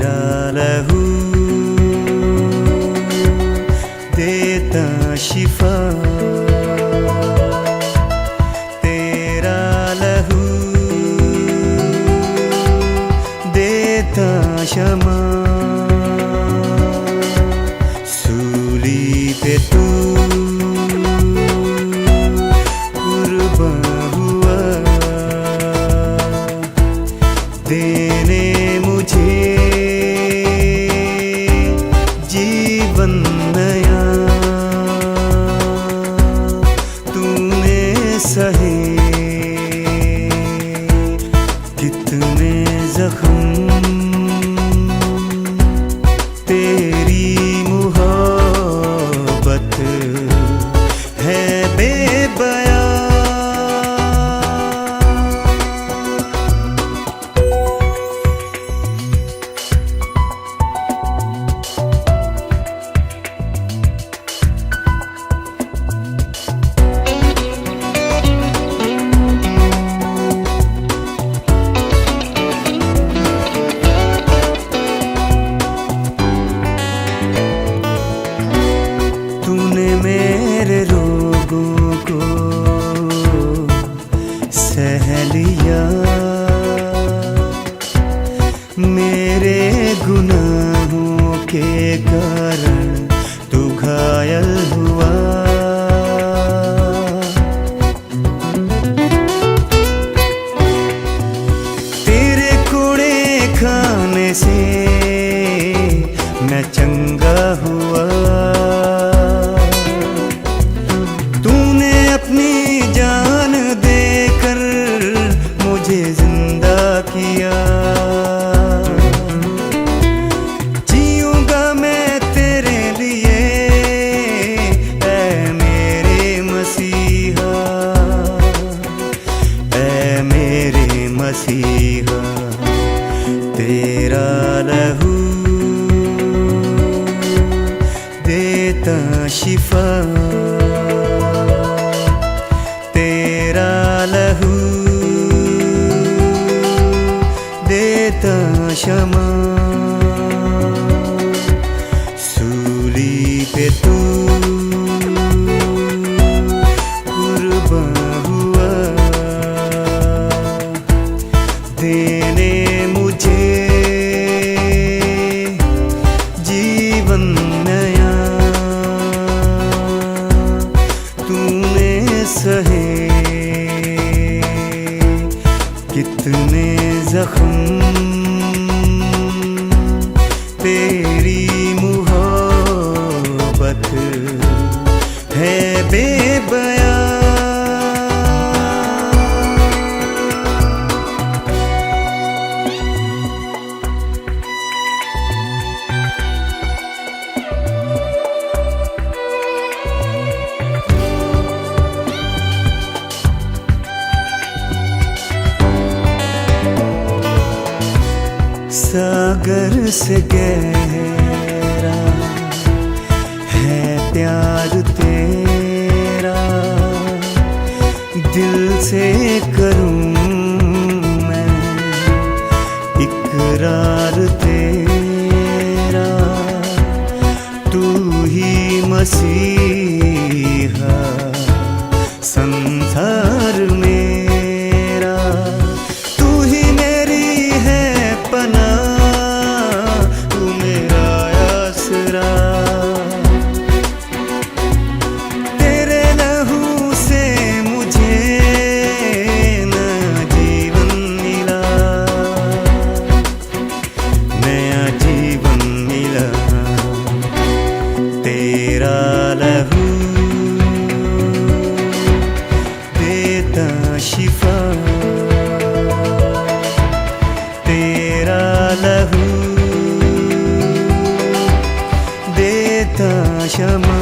तेरा लहू देता शिफा, तेरा लहू देता क्षमा। सूली पे तू कुर्बान हुआ, देने मुझे जीवन नया। तूने सहे कितने जख्म, तेरी मोहब्बत है बेबयां। तूने मेरे रोगों को सह लिया, मेरे गुनाहों के कारण तू घायल हुआ। तेरे कोड़े खाने से मैं चंगा हुआ। अपनी जान देकर मुझे जिंदा किया। जीऊंगा मैं तेरे लिए ऐ मेरे मसीहा, ऐ मेरे मसीहा। तेरा लहू देता शिफा, तेरा लहू देता क्षमा। सूली पे तू कुर्बान हुआ, देने मुझे जीवन नया। तूने सहे कितने जख्म, तेरी मोहब्बत है बेबयां। सागर से गहरा है प्यार तेरा, दिल से करूं मैं इकरार तेरा। तू ही मसीहा संसार मेरा, तू ही मेरी है पनाह, तू मेरा आसरा। तेरे लहू से मुझे नया जीवन मिला, नया जीवन मिला। तेरा लहू देता शिफा, तेरा लहू देता क्षमा।